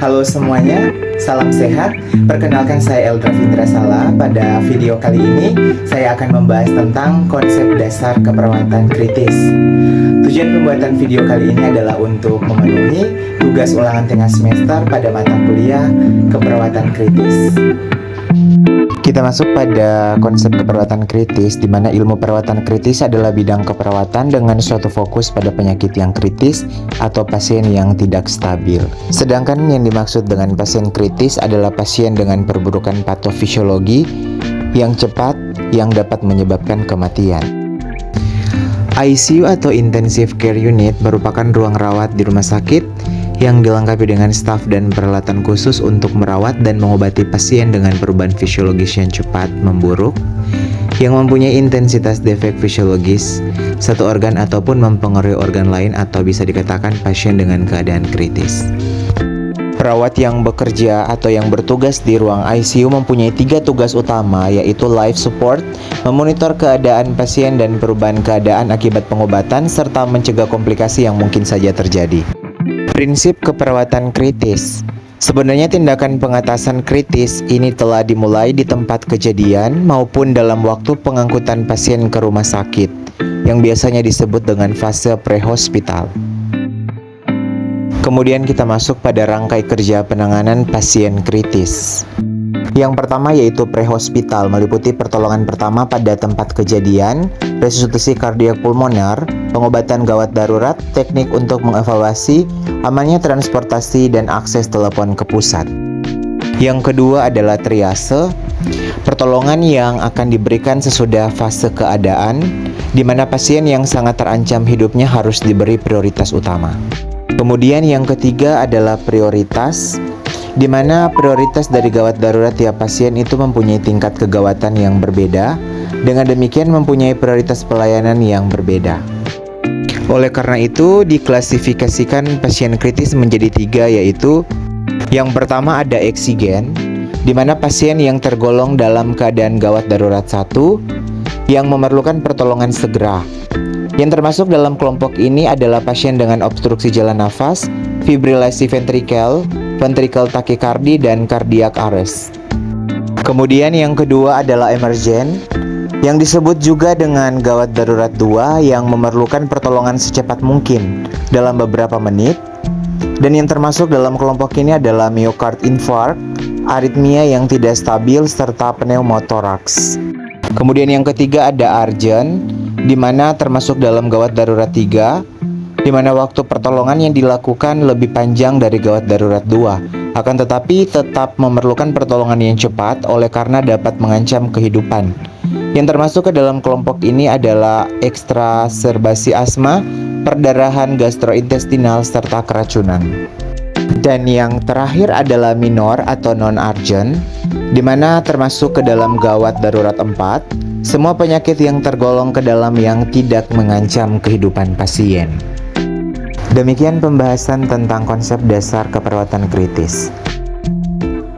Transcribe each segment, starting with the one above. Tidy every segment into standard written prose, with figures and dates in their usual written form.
Halo semuanya, salam sehat. Perkenalkan saya Eldra Findrasala. Pada video kali ini, saya akan membahas tentang konsep dasar keperawatan kritis. Tujuan pembuatan video kali ini adalah untuk memenuhi tugas ulangan tengah semester pada mata kuliah keperawatan kritis. Kita masuk pada konsep keperawatan kritis, di mana ilmu perawatan kritis adalah bidang keperawatan dengan suatu fokus pada penyakit yang kritis atau pasien yang tidak stabil. Sedangkan yang dimaksud dengan pasien kritis adalah pasien dengan perburukan patofisiologi yang cepat yang dapat menyebabkan kematian. ICU atau Intensive Care Unit merupakan ruang rawat di rumah sakit yang dilengkapi dengan staf dan peralatan khusus untuk merawat dan mengobati pasien dengan perubahan fisiologis yang cepat memburuk, yang mempunyai intensitas defek fisiologis satu organ ataupun mempengaruhi organ lain, atau bisa dikatakan pasien dengan keadaan kritis. Perawat yang bekerja atau yang bertugas di ruang ICU mempunyai 3 tugas utama, yaitu life support, memonitor keadaan pasien dan perubahan keadaan akibat pengobatan, serta mencegah komplikasi yang mungkin saja terjadi. Prinsip keperawatan kritis. Sebenarnya tindakan pengatasan kritis ini telah dimulai di tempat kejadian maupun dalam waktu pengangkutan pasien ke rumah sakit, yang biasanya disebut dengan fase prehospital. Kemudian kita masuk pada rangkai kerja penanganan pasien kritis. Yang pertama yaitu prehospital, meliputi pertolongan pertama pada tempat kejadian, resusitasi kardiak pulmoner, pengobatan gawat darurat, teknik untuk mengevaluasi amannya transportasi dan akses telepon ke pusat. Yang kedua adalah triase, pertolongan yang akan diberikan sesudah fase keadaan, di mana pasien yang sangat terancam hidupnya harus diberi prioritas utama. Kemudian yang ketiga adalah prioritas, di mana prioritas dari gawat darurat tiap pasien itu mempunyai tingkat kegawatan yang berbeda, dengan demikian mempunyai prioritas pelayanan yang berbeda. Oleh karena itu, diklasifikasikan pasien kritis menjadi 3, yaitu yang pertama ada eksigen, di mana pasien yang tergolong dalam keadaan gawat darurat 1 yang memerlukan pertolongan segera. Yang termasuk dalam kelompok ini adalah pasien dengan obstruksi jalan nafas, fibrilasi ventrikel, ventricle tachycardy, dan cardiac arrest. Kemudian yang kedua adalah emergen, yang disebut juga dengan gawat darurat 2 yang memerlukan pertolongan secepat mungkin dalam beberapa menit. Dan yang termasuk dalam kelompok ini adalah myocard infarct, aritmia yang tidak stabil, serta pneumotoraks. Kemudian yang ketiga ada urgent, di mana termasuk dalam gawat darurat 3, di mana waktu pertolongan yang dilakukan lebih panjang dari gawat darurat 2, akan tetapi tetap memerlukan pertolongan yang cepat oleh karena dapat mengancam kehidupan. Yang termasuk ke dalam kelompok ini adalah ekstraserbasi asma, perdarahan gastrointestinal, serta keracunan. Dan yang terakhir adalah minor atau non-urgent, di mana termasuk ke dalam gawat darurat 4, semua penyakit yang tergolong ke dalam yang tidak mengancam kehidupan pasien. Demikian pembahasan tentang konsep dasar keperawatan kritis.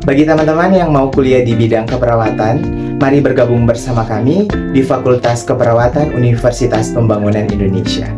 Bagi teman-teman yang mau kuliah di bidang keperawatan, mari bergabung bersama kami di Fakultas Keperawatan Universitas Pembangunan Indonesia.